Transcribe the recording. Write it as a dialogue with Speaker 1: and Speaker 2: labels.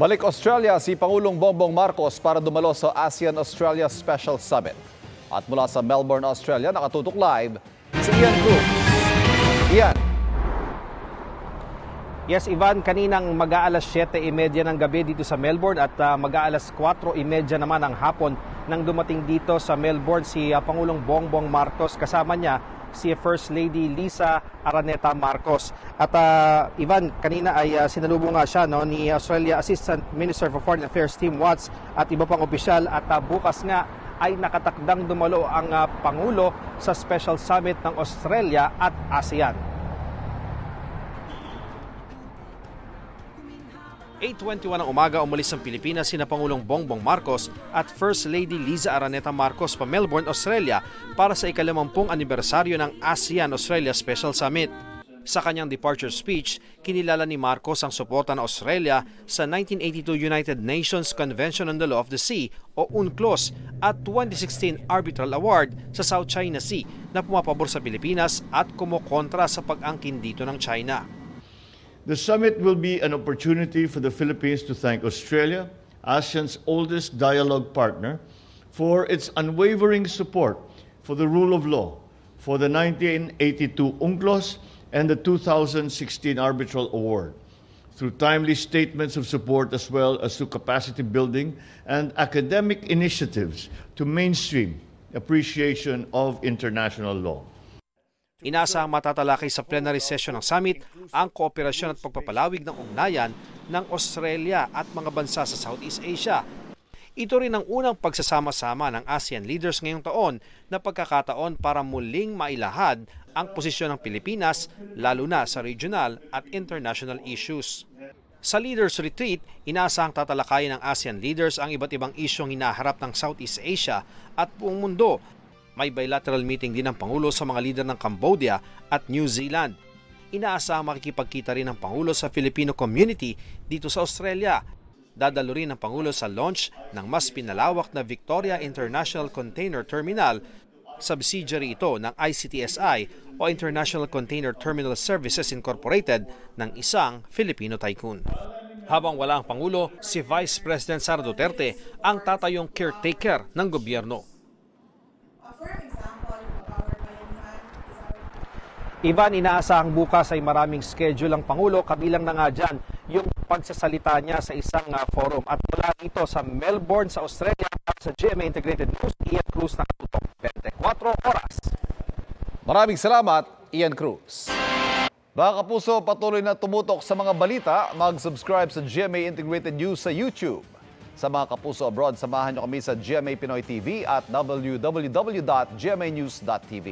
Speaker 1: Balik Australia si Pangulong Bongbong Marcos para dumalo sa ASEAN-Australia Special Summit. At mula sa Melbourne, Australia, nakatutok live si Ian Cruz. Ian.
Speaker 2: Yes, Ivan, kaninang mag-aalas 7:30 ng gabi dito sa Melbourne at mag-aalas 4:30 naman ng hapon nang dumating dito sa Melbourne si Pangulong Bongbong Marcos. Kasama niya si First Lady Liza Araneta Marcos. At Ivan, kanina ay sinalubong nga siya ni Australia Assistant Minister for Foreign Affairs Tim Watts at iba pang opisyal at bukas nga ay nakatakdang dumalo ang Pangulo sa Special Summit ng Australia at ASEAN. 8:21 ng umaga umalis ang Pilipinas sina Pangulong Bongbong Marcos at First Lady Liza Araneta Marcos pa Melbourne, Australia para sa ika-50 anibersaryo ng ASEAN-Australia Special Summit. Sa kanyang departure speech, kinilala ni Marcos ang suporta ng Australia sa 1982 United Nations Convention on the Law of the Sea o UNCLOS at 2016 Arbitral Award sa South China Sea na pumapabor sa Pilipinas at kumukontra sa pag-angkin dito ng China.
Speaker 3: The summit will be an opportunity for the Philippines to thank Australia, ASEAN's oldest dialogue partner, for its unwavering support for the rule of law, for the 1982 UNCLOS and the 2016 Arbitral Award, through timely statements of support as well as to capacity building and academic initiatives to mainstream appreciation of international law.
Speaker 2: Inaasahang matatalakay sa plenary session ng summit ang kooperasyon at pagpapalawig ng ugnayan ng Australia at mga bansa sa Southeast Asia. Ito rin ang unang pagsasama-sama ng ASEAN leaders ngayong taon na pagkakataon para muling mailahad ang posisyon ng Pilipinas lalo na sa regional at international issues. Sa Leaders Retreat, inaasahang tatalakayin ng ASEAN leaders ang iba't ibang isyong hinaharap ng Southeast Asia at buong mundo. May bilateral meeting din ng Pangulo sa mga lider ng Cambodia at New Zealand. Inaasahang makikipagkita rin ng Pangulo sa Filipino community dito sa Australia. Dadalo rin ng Pangulo sa launch ng mas pinalawak na Victoria International Container Terminal. Subsidiary ito ng ICTSI o International Container Terminal Services Incorporated ng isang Filipino tycoon. Habang wala ang Pangulo, si Vice President Sara Duterte ang tatayong caretaker ng gobyerno. Ivan, inaasahang bukas ay maraming schedule ang Pangulo, kabilang na nga dyan yung pagsasalita niya sa isang forum. At mula dito sa Melbourne sa Australia at sa GMA Integrated News, Ian Cruz nakatutok 24 oras.
Speaker 1: Maraming salamat, Ian Cruz. Mga kapuso, patuloy na tumutok sa mga balita, mag-subscribe sa GMA Integrated News sa YouTube. Sa mga kapuso abroad, samahan nyo kami sa GMA Pinoy TV at www.gmanews.tv.